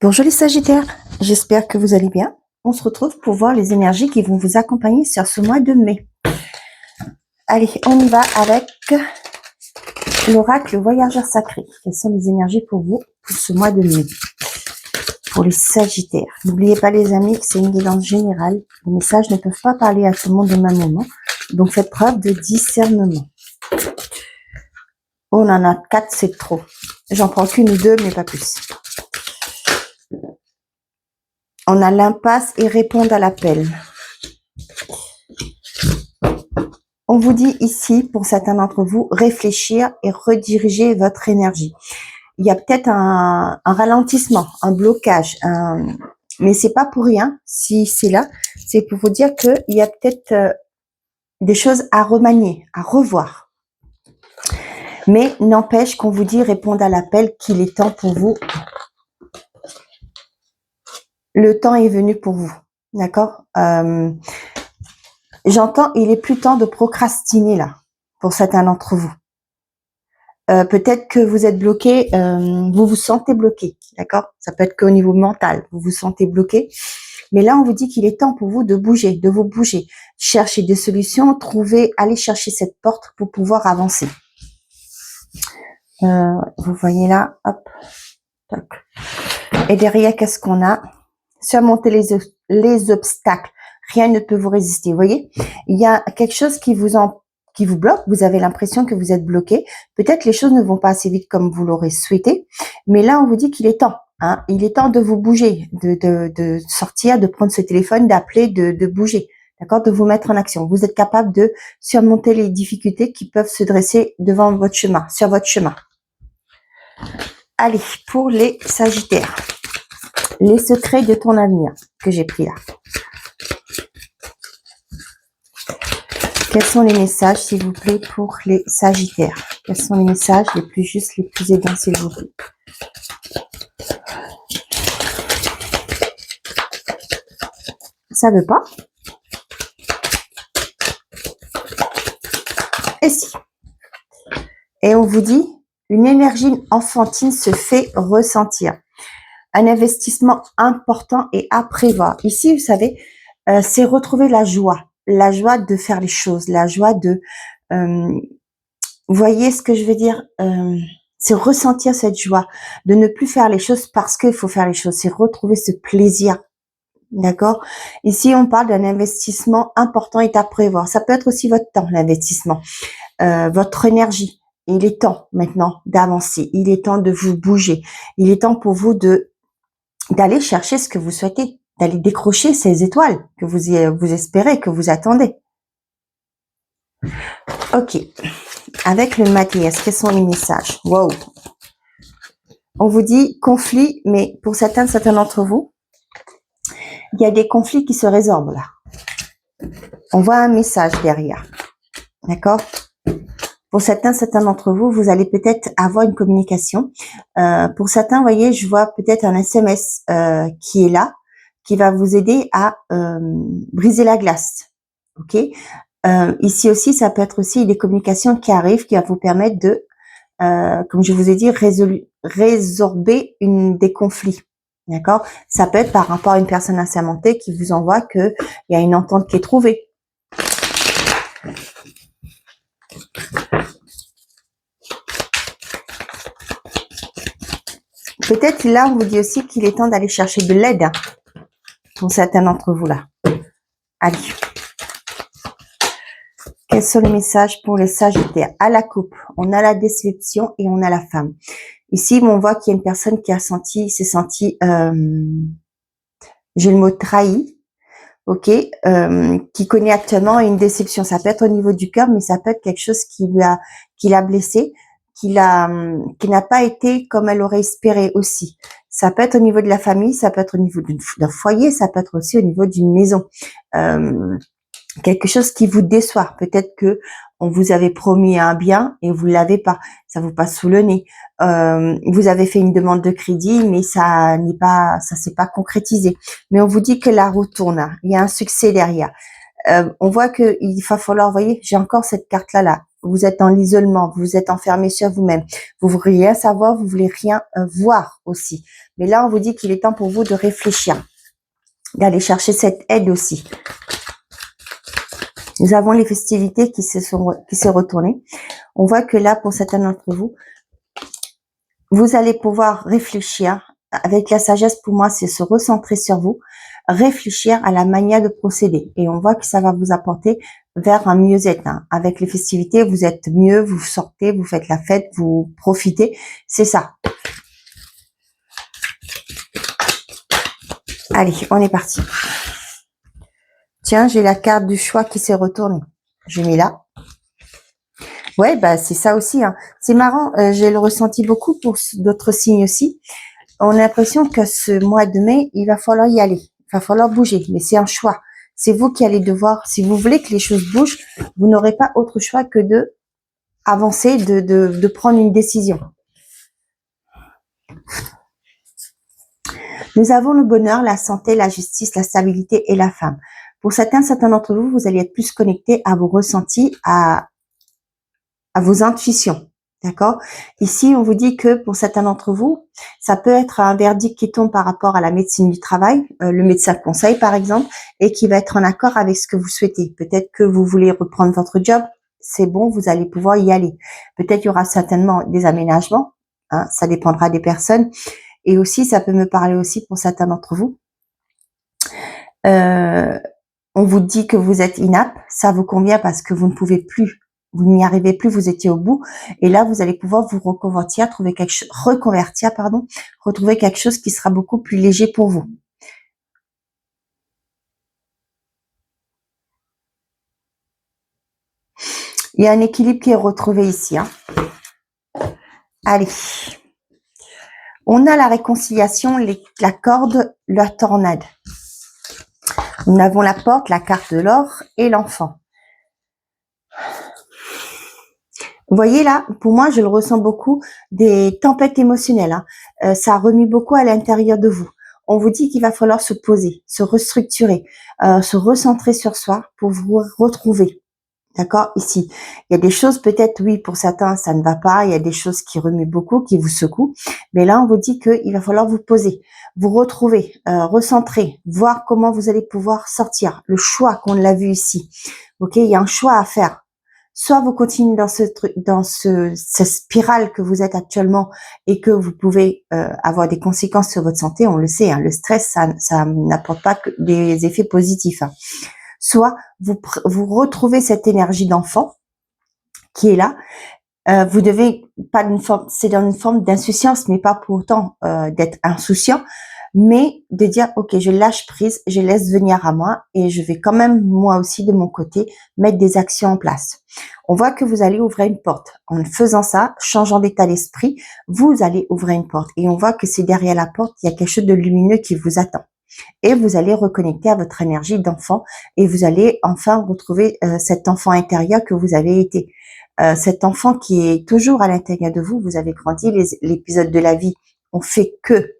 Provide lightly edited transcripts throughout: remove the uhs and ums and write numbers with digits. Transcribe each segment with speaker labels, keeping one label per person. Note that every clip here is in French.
Speaker 1: Bonjour les Sagittaires, j'espère que vous allez bien. On se retrouve pour voir les énergies qui vont vous accompagner sur ce mois de mai. Allez, on y va avec l'oracle voyageur sacré. Quelles sont les énergies pour vous pour ce mois de mai? Pour les Sagittaires. N'oubliez pas les amis que c'est une guidance générale. Les messages ne peuvent pas parler à tout le monde au même moment. Donc faites preuve de discernement. On en a 4, c'est trop. J'en prends qu'une ou deux, mais pas plus. On a l'impasse et répondre à l'appel. On vous dit ici, pour certains d'entre vous, réfléchir et rediriger votre énergie. Il y a peut-être un ralentissement, un blocage, mais c'est pas pour rien. Si c'est là, c'est pour vous dire qu'il y a peut-être des choses à remanier, à revoir. Mais n'empêche qu'on vous dit répondre à l'appel, qu'il est temps pour vous. Le temps est venu pour vous, d'accord? J'entends, il est plus temps de procrastiner là, pour certains d'entre vous. Peut-être que vous êtes bloqué, vous vous sentez bloqué, d'accord? Ça peut être qu'au niveau mental, vous vous sentez bloqué. Mais là, on vous dit qu'il est temps pour vous de bouger, de vous bouger. Chercher des solutions, allez chercher cette porte pour pouvoir avancer. Vous voyez là, hop, toc. Et derrière, qu'est-ce qu'on a? Surmonter les obstacles. Rien ne peut vous résister. Vous voyez, il y a quelque chose qui vous bloque. Vous avez l'impression que vous êtes bloqué. Peut-être les choses ne vont pas assez vite comme vous l'aurez souhaité. Mais là, on vous dit qu'il est temps. Hein, il est temps de vous bouger, de sortir, de prendre ce téléphone, d'appeler, de bouger. D'accord, de vous mettre en action. Vous êtes capable de surmonter les difficultés qui peuvent se dresser devant votre chemin, sur votre chemin. Allez, pour les Sagittaires. Les secrets de ton avenir que j'ai pris là. Quels sont les messages, s'il vous plaît, pour les Sagittaires? Quels sont les messages les plus justes, les plus aidants, s'il vous plaît? Ça veut pas. Et si. Et on vous dit, une énergie enfantine se fait ressentir. Un investissement important et à prévoir. Ici, vous savez, c'est retrouver la joie de faire les choses, la joie de... vous voyez ce que je veux dire? C'est ressentir cette joie, de ne plus faire les choses parce qu'il faut faire les choses. C'est retrouver ce plaisir. D'accord? Ici, on parle d'un investissement important et à prévoir. Ça peut être aussi votre temps, l'investissement, votre énergie. Il est temps maintenant d'avancer. Il est temps de vous bouger. Il est temps pour vous d'aller chercher ce que vous souhaitez, d'aller décrocher ces étoiles que vous espérez, que vous attendez. Ok. Avec le Mathias, quels sont les messages? Wow. On vous dit conflit, mais pour certains d'entre vous, il y a des conflits qui se résorbent là. On voit un message derrière. D'accord? Pour certains d'entre vous, vous allez peut-être avoir une communication. Pour certains, vous voyez, je vois peut-être un SMS qui est là, qui va vous aider à briser la glace. Ok. Ici aussi, ça peut être aussi des communications qui arrivent, qui va vous permettre de, comme je vous ai dit, résorber des conflits. D'accord? Ça peut être par rapport à une personne assermentée qui vous envoie qu'il y a une entente qui est trouvée. Peut-être là, on vous dit aussi qu'il est temps d'aller chercher de l'aide pour certains d'entre vous là. Allez. Quels sont les messages pour les Sagittaires? À la coupe, on a la déception et on a la femme. Ici, on voit qu'il y a une personne qui s'est sentie, j'ai le mot trahi, ok, qui connaît actuellement une déception. Ça peut être au niveau du cœur, mais ça peut être quelque chose qui l'a blessé, qui n'a pas été comme elle aurait espéré aussi. Ça peut être au niveau de la famille, ça peut être au niveau d'un foyer, ça peut être aussi au niveau d'une maison. Quelque chose qui vous déçoit. Peut-être que on vous avait promis un bien et vous l'avez pas. Ça vous passe sous le nez. Vous avez fait une demande de crédit, mais ça s'est pas concrétisé. Mais on vous dit que la roue tourne. Il y a un succès derrière. On voit que il va falloir, vous voyez, j'ai encore cette carte là. vous êtes dans l'isolement, vous êtes enfermé sur vous-même, vous voulez rien savoir, vous voulez rien voir aussi. Mais là, on vous dit qu'il est temps pour vous de réfléchir, d'aller chercher cette aide aussi. Nous avons les festivités qui s'est retournées. On voit que là, pour certains d'entre vous, vous allez pouvoir réfléchir. Avec la sagesse, pour moi, c'est se recentrer sur vous, réfléchir à la manière de procéder. Et on voit que ça va vous apporter vers un mieux-être. Hein. Avec les festivités, vous êtes mieux, vous sortez, vous faites la fête, vous profitez. C'est ça. Allez, on est parti. Tiens, j'ai la carte du choix qui s'est retournée. Je mets là. Ouais, bah c'est ça aussi. Hein. C'est marrant, j'ai le ressenti beaucoup pour d'autres signes aussi. On a l'impression que ce mois de mai, il va falloir y aller. Il va falloir bouger, mais c'est un choix. C'est vous qui allez devoir, si vous voulez que les choses bougent, vous n'aurez pas autre choix que de avancer, de prendre une décision. Nous avons le bonheur, la santé, la justice, la stabilité et la femme. Pour certains d'entre vous, vous allez être plus connectés à vos ressentis, à vos intuitions. D'accord? Ici, on vous dit que pour certains d'entre vous, ça peut être un verdict qui tombe par rapport à la médecine du travail, le médecin conseil par exemple, et qui va être en accord avec ce que vous souhaitez. Peut-être que vous voulez reprendre votre job, c'est bon, vous allez pouvoir y aller. Peut-être il y aura certainement des aménagements, hein, ça dépendra des personnes. Et aussi, ça peut me parler aussi pour certains d'entre vous. On vous dit que vous êtes inapte, ça vous convient parce que vous ne pouvez plus. Vous n'y arrivez plus, vous étiez au bout, et là vous allez pouvoir vous reconvertir, retrouver quelque chose qui sera beaucoup plus léger pour vous. Il y a un équilibre qui est retrouvé ici. Hein. Allez, on a la réconciliation, la corde, la tornade. Nous avons la porte, la carte de l'or et l'enfant. Vous voyez là, pour moi, je le ressens beaucoup, des tempêtes émotionnelles. Hein. Ça remue beaucoup à l'intérieur de vous. On vous dit qu'il va falloir se poser, se restructurer, se recentrer sur soi pour vous retrouver. D'accord? Ici, il y a des choses peut-être, oui, pour certains, ça ne va pas. Il y a des choses qui remuent beaucoup, qui vous secouent. Mais là, on vous dit qu'il va falloir vous poser, vous retrouver, recentrer, voir comment vous allez pouvoir sortir. Le choix qu'on l'a vu ici. Ok? Il y a un choix à faire. Soit vous continuez dans cette spirale que vous êtes actuellement et que vous pouvez avoir des conséquences sur votre santé, on le sait, hein, le stress, ça n'apporte pas que des effets positifs. Hein. Soit vous retrouvez cette énergie d'enfant qui est là. Vous devez pas c'est dans une forme d'insouciance, mais pas pour autant d'être insouciant, mais de dire ok, je lâche prise, je laisse venir à moi et je vais quand même moi aussi de mon côté mettre des actions en place. On voit que vous allez ouvrir une porte. En faisant ça, changeant d'état d'esprit, vous allez ouvrir une porte et on voit que c'est derrière la porte, il y a quelque chose de lumineux qui vous attend. Et vous allez reconnecter à votre énergie d'enfant et vous allez enfin retrouver cet enfant intérieur que vous avez été. Cet enfant qui est toujours à l'intérieur de vous, vous avez grandi, l'épisode de la vie ont fait que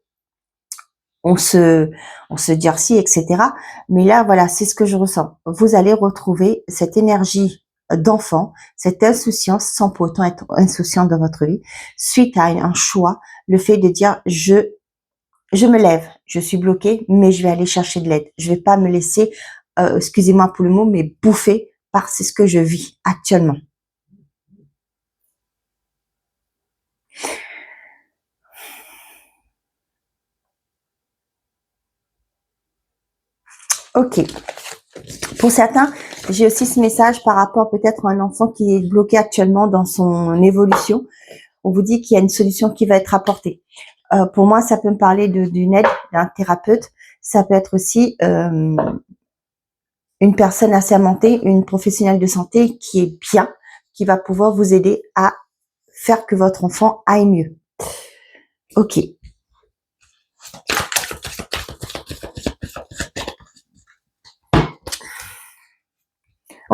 Speaker 1: on se durcit, etc. Mais là, voilà, c'est ce que je ressens. Vous allez retrouver cette énergie d'enfant, cette insouciance, sans pour autant être insouciant dans votre vie, suite à un choix, le fait de dire je me lève, je suis bloquée, mais je vais aller chercher de l'aide. Je vais pas me laisser, excusez-moi pour le mot, mais bouffer par ce que je vis actuellement. Ok. Pour certains, j'ai aussi ce message par rapport peut-être à un enfant qui est bloqué actuellement dans son évolution. On vous dit qu'il y a une solution qui va être apportée. Pour moi, ça peut me parler d'une aide, d'un thérapeute. Ça peut être aussi une personne assermentée, une professionnelle de santé qui est bien, qui va pouvoir vous aider à faire que votre enfant aille mieux. Ok.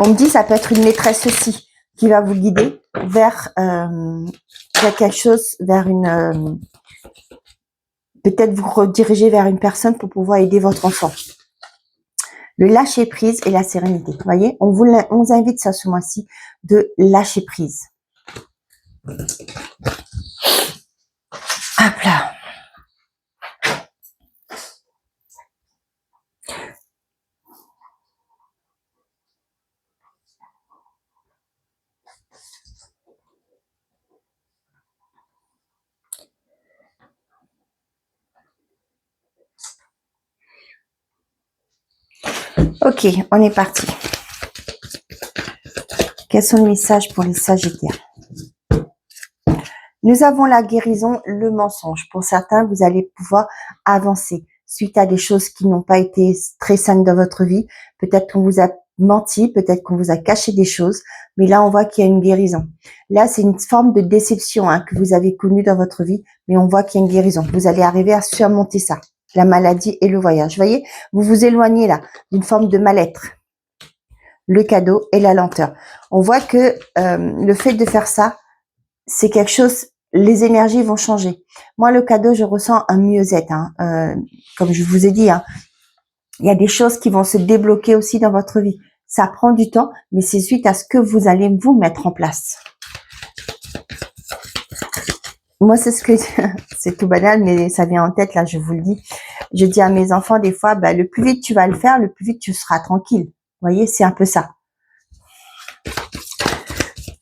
Speaker 1: On me dit ça peut être une maîtresse aussi qui va vous guider vers quelque chose, vers une peut-être vous rediriger vers une personne pour pouvoir aider votre enfant. Le lâcher prise et la sérénité. Vous voyez, on vous invite ça ce mois-ci de lâcher prise. Hop là. Ok, on est parti. Quels sont les messages pour les Sagittaires? Nous avons la guérison, le mensonge. Pour certains, vous allez pouvoir avancer suite à des choses qui n'ont pas été très saines dans votre vie. Peut-être qu'on vous a menti, peut-être qu'on vous a caché des choses, mais là, on voit qu'il y a une guérison. Là, c'est une forme de déception que vous avez connue dans votre vie, mais on voit qu'il y a une guérison. Vous allez arriver à surmonter ça, la maladie et le voyage. Vous voyez, vous vous éloignez là d'une forme de mal-être. Le cadeau et la lenteur. On voit que le fait de faire ça, c'est quelque chose, les énergies vont changer. Moi, le cadeau, je ressens un mieux-être. Comme je vous ai dit, il y a des choses qui vont se débloquer aussi dans votre vie. Ça prend du temps, mais c'est suite à ce que vous allez vous mettre en place. Moi, c'est ce que c'est tout banal, mais ça vient en tête, là, je vous le dis. Je dis à mes enfants des fois, le plus vite tu vas le faire, le plus vite tu seras tranquille. Vous voyez, c'est un peu ça.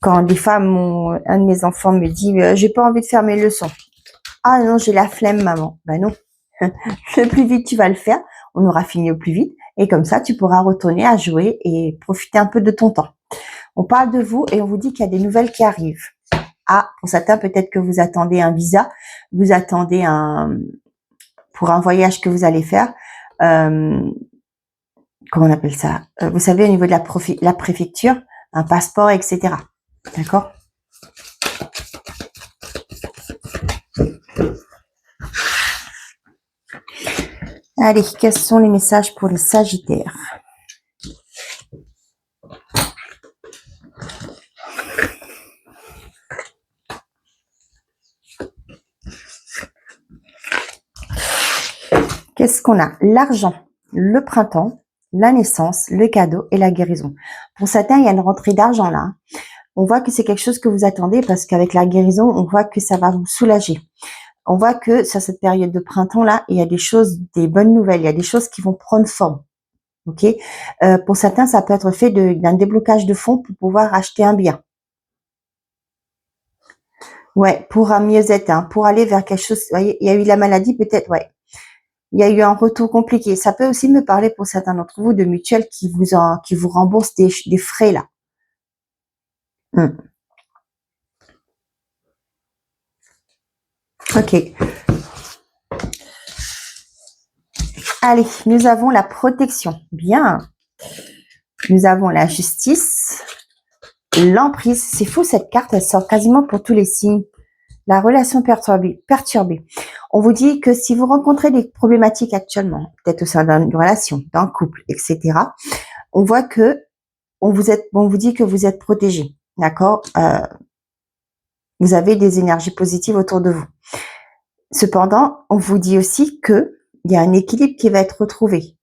Speaker 1: Quand des fois, un de mes enfants me dit « j'ai pas envie de faire mes leçons ». « Ah non, j'ai la flemme, maman ». Ben non, le plus vite tu vas le faire, on aura fini au plus vite. Et comme ça, tu pourras retourner à jouer et profiter un peu de ton temps. On parle de vous et on vous dit qu'il y a des nouvelles qui arrivent. Ah, pour certains, peut-être que vous attendez un visa, vous attendez pour un voyage que vous allez faire. Comment on appelle ça? Vous savez, au niveau de la préfecture, un passeport, etc. D'accord? Allez, quels sont les messages pour les Sagittaires? Qu'est-ce qu'on a? L'argent, le printemps, la naissance, le cadeau et la guérison. Pour certains, il y a une rentrée d'argent là. On voit que c'est quelque chose que vous attendez parce qu'avec la guérison, on voit que ça va vous soulager. On voit que sur cette période de printemps là, il y a des choses, des bonnes nouvelles, il y a des choses qui vont prendre forme. Ok. Pour certains, ça peut être fait d'un déblocage de fonds pour pouvoir acheter un bien. Ouais, pour un mieux-être, pour aller vers quelque chose. Vous voyez, il y a eu la maladie, peut-être, ouais. Il y a eu un retour compliqué. Ça peut aussi me parler pour certains d'entre vous de mutuelles qui vous remboursent des frais là. Ok. Allez, nous avons la protection. Bien. Nous avons la justice. L'emprise. C'est fou, cette carte, elle sort quasiment pour tous les signes. La relation perturbée. On vous dit que si vous rencontrez des problématiques actuellement, peut-être au sein d'une relation, d'un couple, etc., on voit que on vous dit que vous êtes protégé. D'accord? Vous avez des énergies positives autour de vous. Cependant, on vous dit aussi que il y a un équilibre qui va être retrouvé.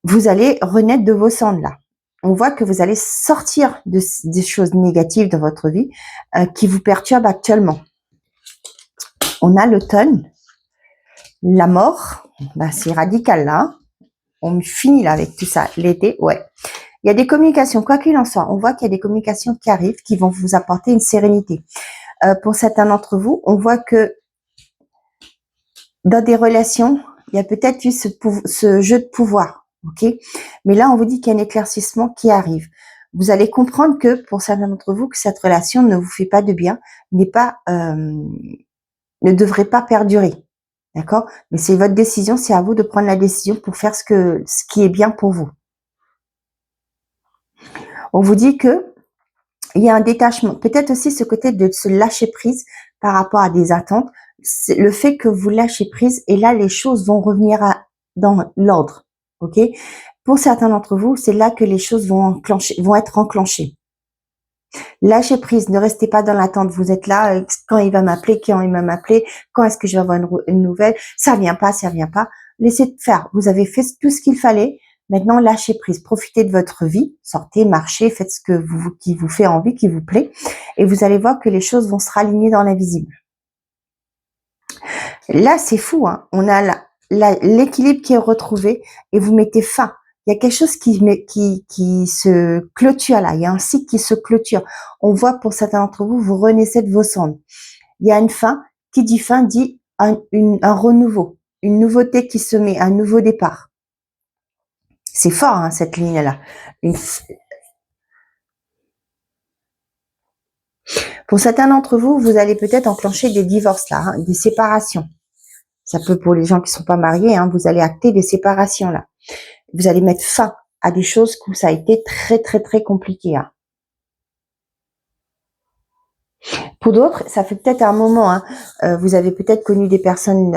Speaker 1: Vous allez renaître de vos cendres là. On voit que vous allez sortir des choses négatives dans votre vie qui vous perturbent actuellement. On a l'automne, la mort, c'est radical là. On finit là avec tout ça. L'été, ouais. Il y a des communications, quoi qu'il en soit. On voit qu'il y a des communications qui arrivent qui vont vous apporter une sérénité. Pour certains d'entre vous, on voit que dans des relations, il y a peut-être eu ce jeu de pouvoir, ok? Mais là, on vous dit qu'il y a un éclaircissement qui arrive. Vous allez comprendre que pour certains d'entre vous, que cette relation ne vous fait pas de bien, ne devrait pas perdurer, d'accord? Mais c'est votre décision, c'est à vous de prendre la décision pour faire ce qui est bien pour vous. On vous dit que il y a un détachement, peut-être aussi ce côté de se lâcher prise par rapport à des attentes. C'est le fait que vous lâchez prise et là les choses vont revenir dans l'ordre, ok? Pour certains d'entre vous, c'est là que les choses vont être enclenchées. Lâchez prise, ne restez pas dans l'attente. Vous êtes là, quand il va m'appeler, quand il va m'appeler, quand est-ce que je vais avoir une nouvelle? Ça vient pas, ça vient pas. Laissez faire. Vous avez fait tout ce qu'il fallait. Maintenant, lâchez prise. Profitez de votre vie. Sortez, marchez, faites ce que qui vous fait envie, qui vous plaît. Et vous allez voir que les choses vont se raligner dans l'invisible. Là, c'est fou. Hein. On a l'équilibre qui est retrouvé et vous mettez fin. Il y a quelque chose qui se clôture là. Il y a un cycle qui se clôture. On voit pour certains d'entre vous, vous renaissez de vos cendres. Il y a une fin. Qui dit fin dit un renouveau, une nouveauté qui se met, un nouveau départ. C'est fort, hein, cette ligne-là. Pour certains d'entre vous, vous allez peut-être enclencher des divorces là, hein, des séparations. Ça peut pour les gens qui ne sont pas mariés, hein, vous allez acter des séparations là. Vous allez mettre fin à des choses où ça a été très très très compliqué. Hein. Pour d'autres, ça fait peut-être un moment. Hein, vous avez peut-être connu des personnes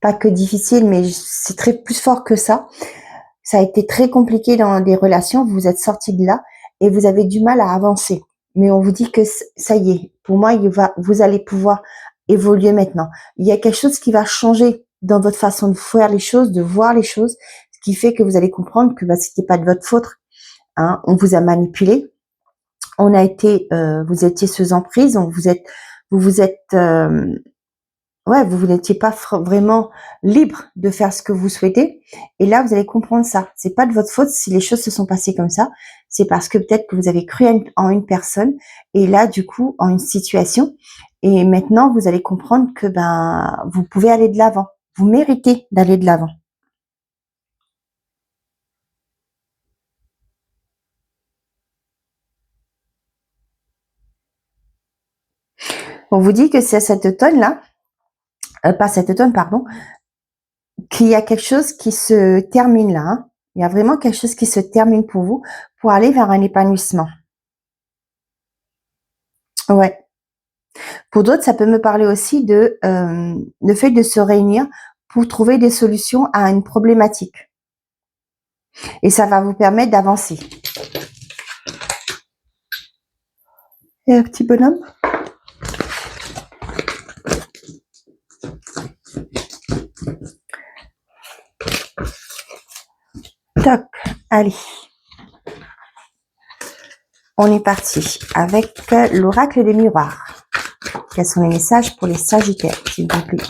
Speaker 1: pas que difficiles, mais c'est très plus fort que ça. Ça a été très compliqué dans des relations. Vous êtes sorti de là et vous avez du mal à avancer. Mais on vous dit que ça y est. Pour moi, vous allez pouvoir évoluer maintenant. Il y a quelque chose qui va changer dans votre façon de faire les choses, de voir les choses, ce qui fait que vous allez comprendre que c'était pas de votre faute. Hein, on vous a manipulé. On a été, vous étiez sous emprise. Vous n'étiez pas vraiment libre de faire ce que vous souhaitez. Et là, vous allez comprendre ça. C'est pas de votre faute si les choses se sont passées comme ça. C'est parce que peut-être que vous avez cru en une personne et là, du coup, en une situation. Et maintenant, vous allez comprendre que vous pouvez aller de l'avant. Vous méritez d'aller de l'avant. On vous dit que c'est cet automne-là, pas cet automne, pardon, qu'il y a quelque chose qui se termine là. Hein. Il y a vraiment quelque chose qui se termine pour vous, pour aller vers un épanouissement. Ouais. Pour d'autres, ça peut me parler aussi de le fait de se réunir pour trouver des solutions à une problématique. Et ça va vous permettre d'avancer. Et un petit bonhomme. Toc, allez. On est parti avec l'oracle des miroirs. Quels sont les messages pour les Sagittaires, s'il vous plaît?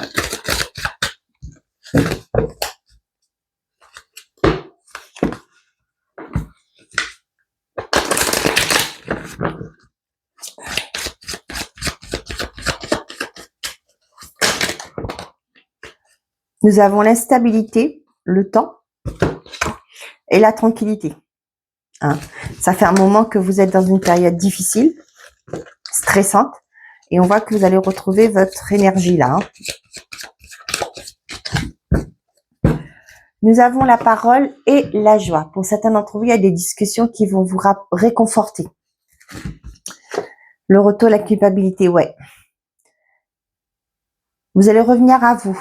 Speaker 1: Nous avons l'instabilité, le temps et la tranquillité. Hein. Ça fait un moment que vous êtes dans une période difficile, stressante, et on voit que vous allez retrouver votre énergie là. Hein. Nous avons la parole et la joie. Pour certains d'entre vous, il y a des discussions qui vont vous réconforter. Le retour, la culpabilité, ouais. Vous allez revenir à vous.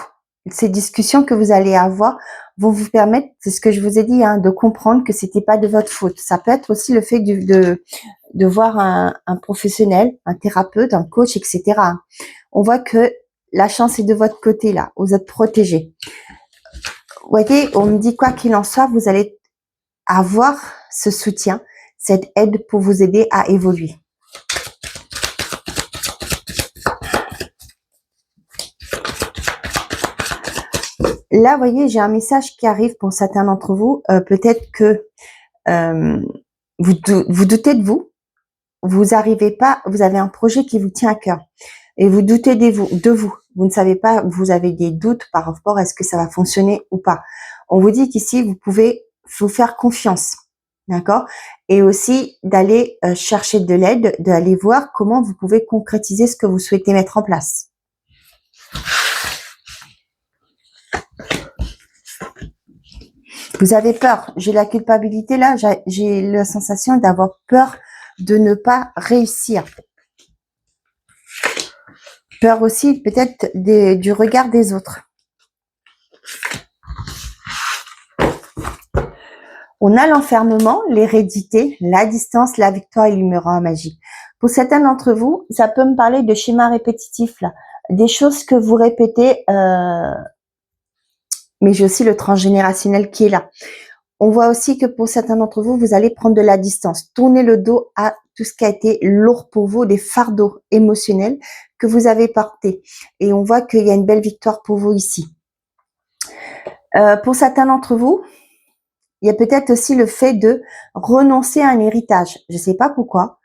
Speaker 1: Ces discussions que vous allez avoir vont vous permettre, c'est ce que je vous ai dit, hein, de comprendre que c'était pas de votre faute. Ça peut être aussi le fait de voir un professionnel, un thérapeute, un coach, etc. On voit que la chance est de votre côté là, vous êtes protégé. Vous voyez, on me dit quoi qu'il en soit, vous allez avoir ce soutien, cette aide pour vous aider à évoluer. Là, vous voyez, j'ai un message qui arrive pour certains d'entre vous. Peut-être que vous doutez de vous. Vous arrivez pas, vous avez un projet qui vous tient à cœur. Et vous doutez de vous. Vous ne savez pas, vous avez des doutes par rapport à est-ce que ça va fonctionner ou pas. On vous dit qu'ici, vous pouvez vous faire confiance. D'accord? Et aussi d'aller chercher de l'aide, d'aller voir comment vous pouvez concrétiser ce que vous souhaitez mettre en place. Vous avez peur. J'ai la culpabilité là. J'ai la sensation d'avoir peur de ne pas réussir. Peur aussi peut-être du regard des autres. On a l'enfermement, l'hérédité, la distance, la victoire et l'humeur en magie. Pour certains d'entre vous, ça peut me parler de schémas répétitifs là, des choses que vous répétez Mais j'ai aussi le transgénérationnel qui est là. On voit aussi que pour certains d'entre vous, vous allez prendre de la distance, tourner le dos à tout ce qui a été lourd pour vous, des fardeaux émotionnels que vous avez portés. Et on voit qu'il y a une belle victoire pour vous ici. Pour certains d'entre vous, il y a peut-être aussi le fait de renoncer à un héritage. Je ne sais pas pourquoi.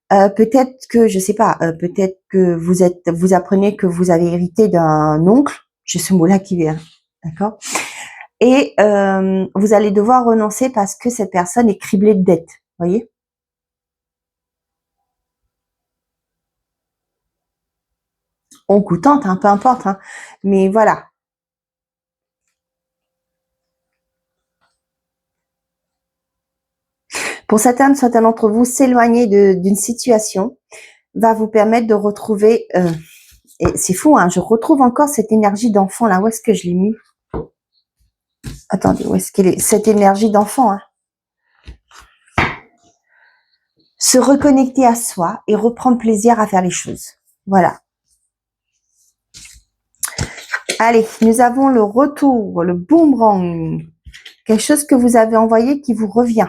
Speaker 1: Peut-être que, je sais pas, peut-être que vous apprenez que vous avez hérité d'un oncle. J'ai ce mot-là qui vient, d'accord. Et vous allez devoir renoncer parce que cette personne est criblée de dettes, voyez. On coûtante, hein, peu importe, hein, mais voilà. Pour certains d'entre vous, s'éloigner d'une situation va vous permettre de retrouver, et c'est fou, hein, je retrouve encore cette énergie d'enfant là. Où est-ce que je l'ai mis? Attendez, où est-ce qu'elle est? Cette énergie d'enfant, hein. Se reconnecter à soi et reprendre plaisir à faire les choses. Voilà. Allez, nous avons le retour, le boomerang. Quelque chose que vous avez envoyé qui vous revient.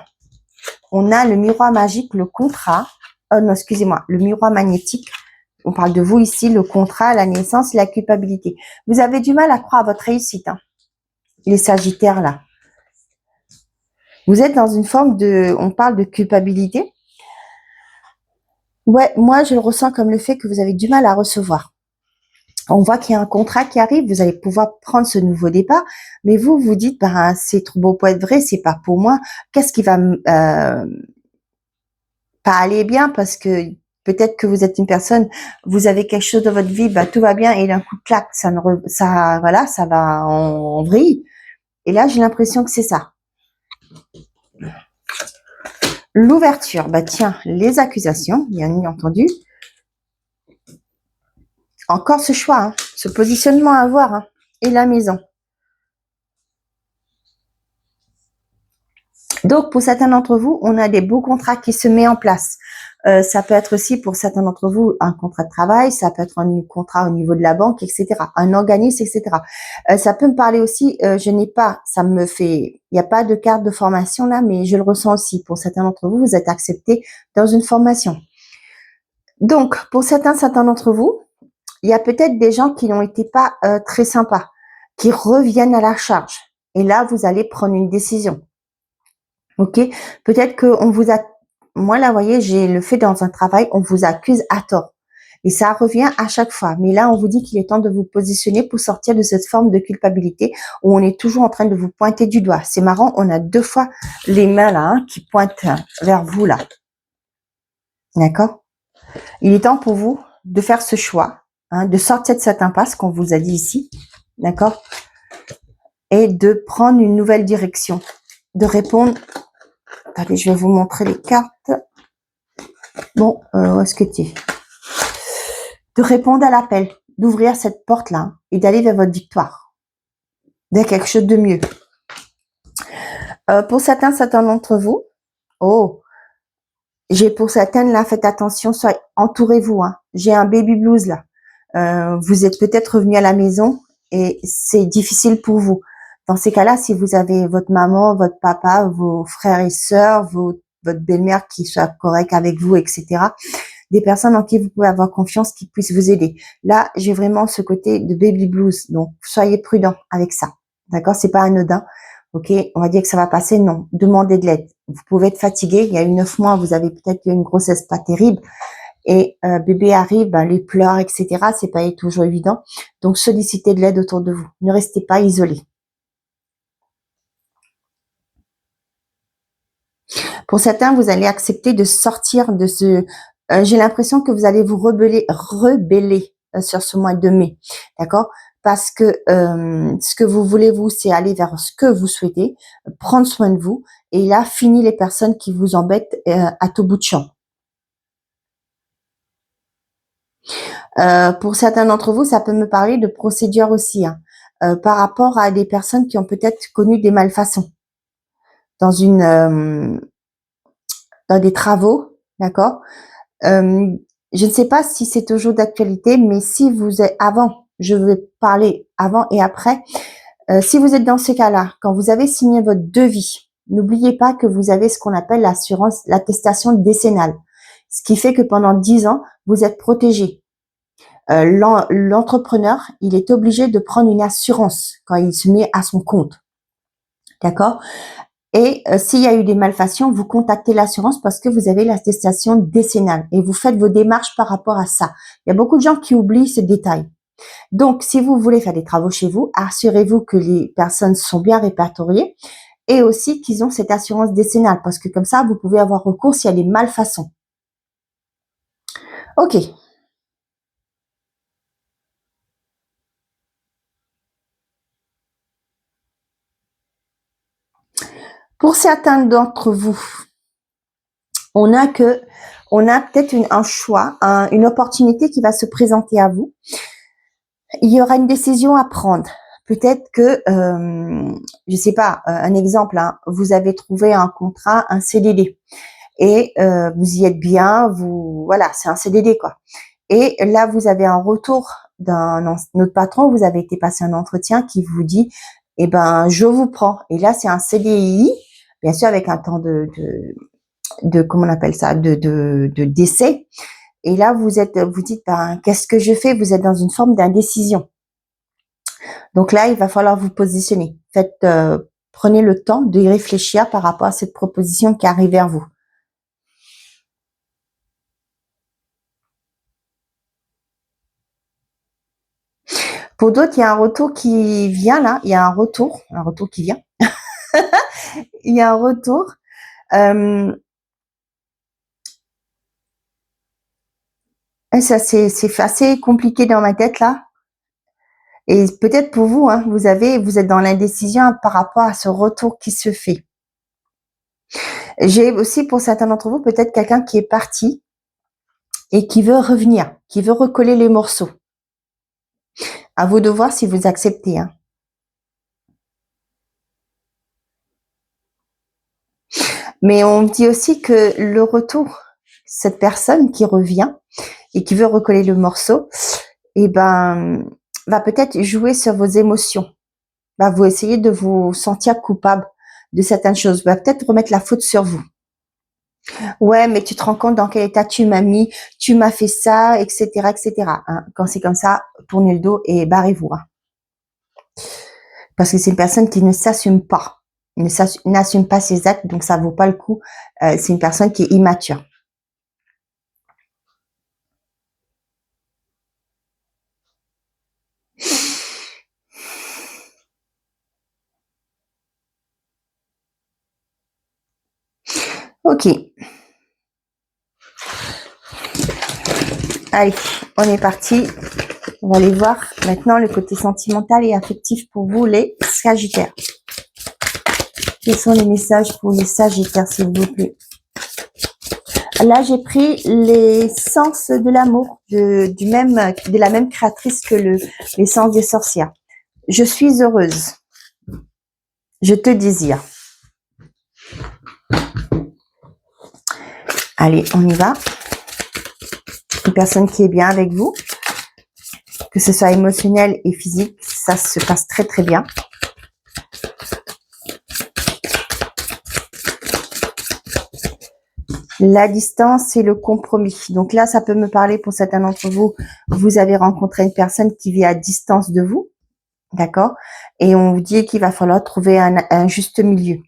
Speaker 1: On a le miroir magique, le contrat. Non, excusez-moi, le miroir magnétique. On parle de vous ici, le contrat, la naissance, la culpabilité. Vous avez du mal à croire à votre réussite, hein, les Sagittaires là. Vous êtes dans une forme de, on parle de culpabilité. Ouais, moi je le ressens comme le fait que vous avez du mal à recevoir. On voit qu'il y a un contrat qui arrive, vous allez pouvoir prendre ce nouveau départ, mais vous vous dites, bah, c'est trop beau pour être vrai, c'est pas pour moi. Qu'est-ce qui va pas aller bien, parce que peut-être que vous êtes une personne, vous avez quelque chose dans votre vie, bah, tout va bien, et d'un coup, clac, voilà, ça va en vrille. Et là, j'ai l'impression que c'est ça. L'ouverture, bah tiens, les accusations, bien entendu. Encore ce choix, hein, ce positionnement à avoir, hein, et la maison. Donc, pour certains d'entre vous, on a des beaux contrats qui se mettent en place. Ça peut être aussi pour certains d'entre vous un contrat de travail, ça peut être un contrat au niveau de la banque, etc. Un organisme, etc. Ça peut me parler aussi, je n'ai pas, ça me fait, il n'y a pas de carte de formation là, mais je le ressens aussi. Pour certains d'entre vous, vous êtes acceptés dans une formation. Donc, pour certains d'entre vous, il y a peut-être des gens qui n'ont été pas très sympas, qui reviennent à la charge. Et là, vous allez prendre une décision. Ok, peut-être qu'on vous a, moi là, vous voyez, j'ai le fait dans un travail, on vous accuse à tort. Et ça revient à chaque fois. Mais là, on vous dit qu'il est temps de vous positionner pour sortir de cette forme de culpabilité où on est toujours en train de vous pointer du doigt. C'est marrant, on a deux fois les mains là, hein, qui pointent vers vous là. D'accord? Il est temps pour vous de faire ce choix, hein, de sortir de cette impasse qu'on vous a dit ici. D'accord? Et de prendre une nouvelle direction. De répondre. Attendez, je vais vous montrer les cartes. Bon, où est-ce que tu es? De répondre à l'appel, d'ouvrir cette porte-là et d'aller vers votre victoire, vers quelque chose de mieux. Pour certains d'entre vous, j'ai pour certaines là, faites attention, entourez-vous. Hein. J'ai un baby blues là. Vous êtes peut-être revenu à la maison et c'est difficile pour vous. Dans ces cas-là, si vous avez votre maman, votre papa, vos frères et sœurs, votre belle-mère qui soit correcte avec vous, etc., des personnes en qui vous pouvez avoir confiance, qui puissent vous aider. Là, j'ai vraiment ce côté de baby blues, donc soyez prudents avec ça. D'accord? C'est pas anodin. Ok, on va dire que ça va passer. Non, demandez de l'aide. Vous pouvez être fatigué. Il y a eu 9 mois, vous avez peut-être eu une grossesse pas terrible et bébé arrive, ben, les pleurs, etc. C'est pas toujours évident. Donc sollicitez de l'aide autour de vous. Ne restez pas isolés. Pour certains, vous allez accepter de sortir de ce. J'ai l'impression que vous allez vous rebeller sur ce mois de mai, d'accord? Parce que ce que vous voulez, vous, c'est aller vers ce que vous souhaitez, prendre soin de vous, et là, fini les personnes qui vous embêtent à tout bout de champ. Pour certains d'entre vous, ça peut me parler de procédure aussi, hein, par rapport à des personnes qui ont peut-être connu des malfaçons dans dans des travaux, d'accord? Je ne sais pas si c'est toujours d'actualité, mais si vous êtes avant, je vais parler avant et après. Si vous êtes dans ce cas-là, quand vous avez signé votre devis, n'oubliez pas que vous avez ce qu'on appelle l'assurance, l'attestation décennale. Ce qui fait que pendant 10 ans, vous êtes protégé. L'entrepreneur, il est obligé de prendre une assurance quand il se met à son compte. D'accord? Et s'il y a eu des malfaçons, vous contactez l'assurance parce que vous avez l'attestation décennale et vous faites vos démarches par rapport à ça. Il y a beaucoup de gens qui oublient ce détail. Donc, si vous voulez faire des travaux chez vous, assurez-vous que les personnes sont bien répertoriées et aussi qu'ils ont cette assurance décennale parce que comme ça, vous pouvez avoir recours s'il y a des malfaçons. Ok. Pour certains d'entre vous, on a peut-être un choix, une opportunité qui va se présenter à vous. Il y aura une décision à prendre. Peut-être que, je sais pas, un exemple, hein, vous avez trouvé un contrat, un CDD, et vous y êtes bien, voilà, c'est un CDD quoi. Et là, vous avez un retour notre patron, vous avez été passer un entretien qui vous dit, eh ben, je vous prends. Et là, c'est un CDI, bien sûr, avec un temps de comment on appelle ça, de décès. Et là, vous dites, ben, qu'est-ce que je fais? Vous êtes dans une forme d'indécision. Donc là, il va falloir vous positionner. Prenez le temps de y réfléchir par rapport à cette proposition qui arrive vers vous. Pour d'autres, il y a un retour qui vient là. Il y a un retour qui vient. Il y a un retour. Et ça, c'est assez compliqué dans ma tête là. Et peut-être pour vous, hein, vous êtes dans l'indécision par rapport à ce retour qui se fait. J'ai aussi pour certains d'entre vous peut-être quelqu'un qui est parti et qui veut revenir, qui veut recoller les morceaux. À vous de voir si vous acceptez. Hein. Mais on dit aussi que le retour, cette personne qui revient et qui veut recoller le morceau, eh ben, va peut-être jouer sur vos émotions. Va vous essayer de vous sentir coupable de certaines choses. Va peut-être remettre la faute sur vous. Ouais, mais tu te rends compte dans quel état tu m'as mis, tu m'as fait ça, etc., etc. Hein. Quand c'est comme ça, tournez le dos et barrez-vous. Hein. Parce que c'est une personne qui ne s'assume pas. N'assume pas ses actes, donc ça vaut pas le coup. C'est une personne qui est immature. Ok. Allez, on est parti. On va aller voir maintenant le côté sentimental et affectif pour vous, les Sagittaires. Quels sont les messages pour les Sagittaires, s'il vous plaît? Là, j'ai pris les sens de l'amour de la même créatrice que les sens des sorcières. Je suis heureuse. Je te désire. Allez, on y va. Une personne qui est bien avec vous, que ce soit émotionnel et physique, ça se passe très très bien. La distance et le compromis. Donc là, ça peut me parler pour certains d'entre vous. Vous avez rencontré une personne qui vit à distance de vous, d'accord? Et on vous dit qu'il va falloir trouver un juste milieu.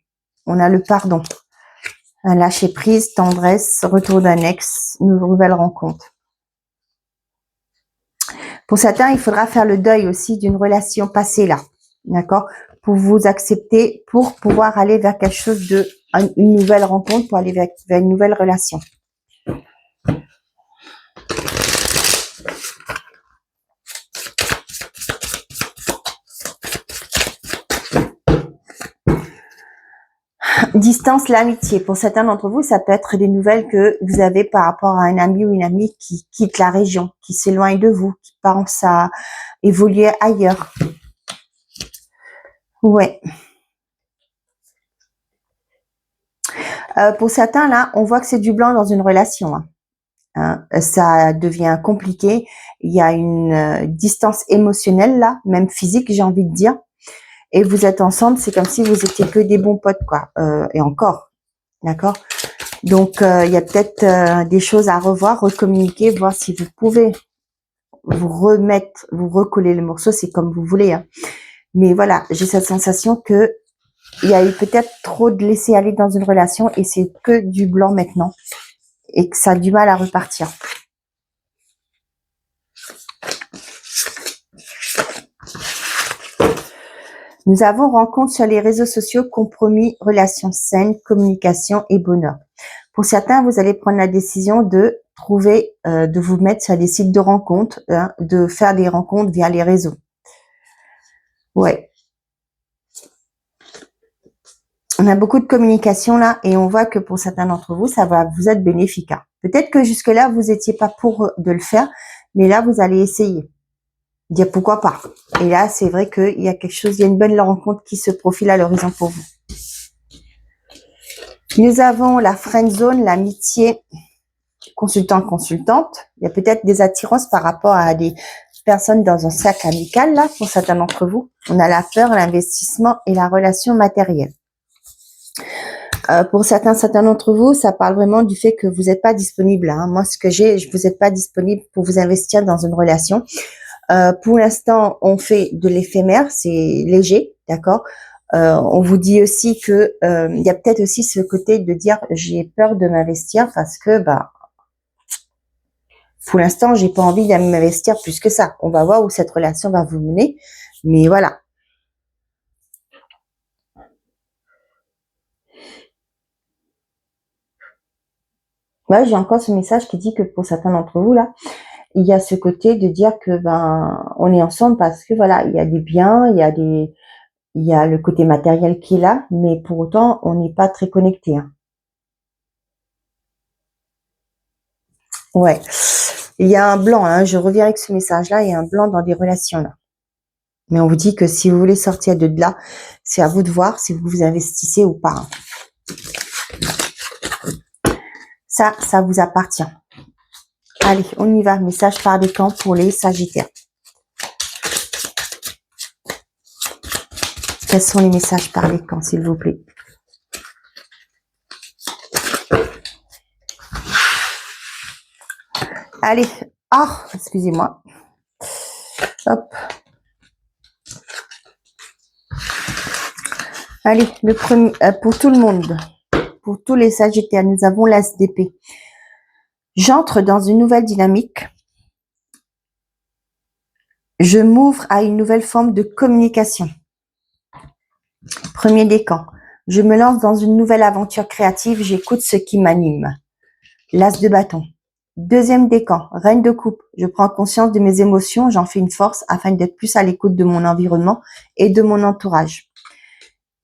Speaker 1: On a le pardon, un lâcher prise, tendresse, retour d'un ex, nouvelle rencontre. Pour certains, il faudra faire le deuil aussi d'une relation passée là, d'accord? Pour vous accepter, pour pouvoir aller vers quelque chose une nouvelle rencontre, pour aller vers une nouvelle relation. Distance, l'amitié. Pour certains d'entre vous, ça peut être des nouvelles que vous avez par rapport à un ami ou une amie qui quitte la région, qui s'éloigne de vous, qui pense à évoluer ailleurs. Ouais. Pour certains, là, on voit que c'est du blanc dans une relation. Hein. Ça devient compliqué. Il y a une distance émotionnelle, là, même physique, j'ai envie de dire. et vous êtes ensemble, c'est comme si vous étiez que des bons potes, quoi. Et encore, d'accord? Donc, il y a peut-être des choses à revoir, recommuniquer, voir si vous pouvez vous remettre, vous recoller les morceaux, c'est comme vous voulez, hein. Mais voilà, j'ai cette sensation que il y a eu peut-être trop de laisser aller dans une relation et c'est que du blanc maintenant et que ça a du mal à repartir. Nous avons rencontre sur les réseaux sociaux, compromis, relations saines, communication et bonheur. Pour certains, vous allez prendre la décision de trouver, de vous mettre sur des sites de rencontres, hein, de faire des rencontres via les réseaux. Ouais. On a beaucoup de communication là et on voit que pour certains d'entre vous, ça va vous être bénéfique, hein. Peut-être que jusque-là, vous n'étiez pas pour de le faire, mais là, vous allez essayer. Dire pourquoi pas. Et là, c'est vrai qu'il y a quelque chose, il y a une bonne rencontre qui se profile à l'horizon pour vous. Nous avons la friend zone, l'amitié consultant-consultante. Il y a peut-être des attirances par rapport à des personnes dans un cercle amical, là, pour certains d'entre vous. On a la peur, l'investissement et la relation matérielle. Pour certains d'entre vous, ça parle vraiment du fait que vous n'êtes pas disponible, hein. Moi, ce que j'ai, vous n'êtes pas disponible pour vous investir dans une relation. Pour l'instant, on fait de l'éphémère, c'est léger, d'accord. On vous dit aussi que il y a peut-être aussi ce côté de dire j'ai peur de m'investir parce que bah pour l'instant j'ai pas envie de m'investir plus que ça. On va voir où cette relation va vous mener, mais voilà. Ouais, j'ai encore ce message qui dit que pour certains d'entre vous là, il y a ce côté de dire que ben on est ensemble parce que voilà, il y a des biens, il y a le côté matériel qui est là, mais pour autant on n'est pas très connecté, hein. Ouais, il y a un blanc, hein, je reviens avec ce message-là, il y a un blanc dans des relations là. Mais on vous dit que si vous voulez sortir de là, c'est à vous de voir si vous vous investissez ou pas. Ça vous appartient. Allez, on y va. Message par décan pour les Sagittaires. Quels sont les messages par décan, s'il vous plaît? Allez. Ah, excusez-moi. Hop. Allez, le premier, pour tout le monde, pour tous les Sagittaires, nous avons l'As d'épée. J'entre dans une nouvelle dynamique. Je m'ouvre à une nouvelle forme de communication. Premier décan. Je me lance dans une nouvelle aventure créative. J'écoute ce qui m'anime. L'As de bâton. Deuxième décan. Reine de coupe. Je prends conscience de mes émotions. J'en fais une force afin d'être plus à l'écoute de mon environnement et de mon entourage.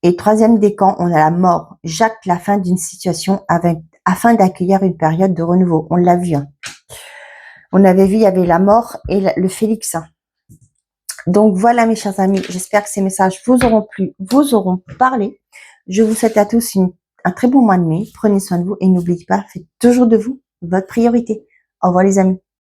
Speaker 1: Et troisième décan, on a la mort. J'acte la fin d'une situation afin d'accueillir une période de renouveau. On l'a vu, hein. On avait vu, il y avait la mort et le Félix. Donc voilà mes chers amis, j'espère que ces messages vous auront plu, vous auront parlé. Je vous souhaite à tous un très bon mois de mai. Prenez soin de vous et n'oubliez pas, faites toujours de vous votre priorité. Au revoir les amis.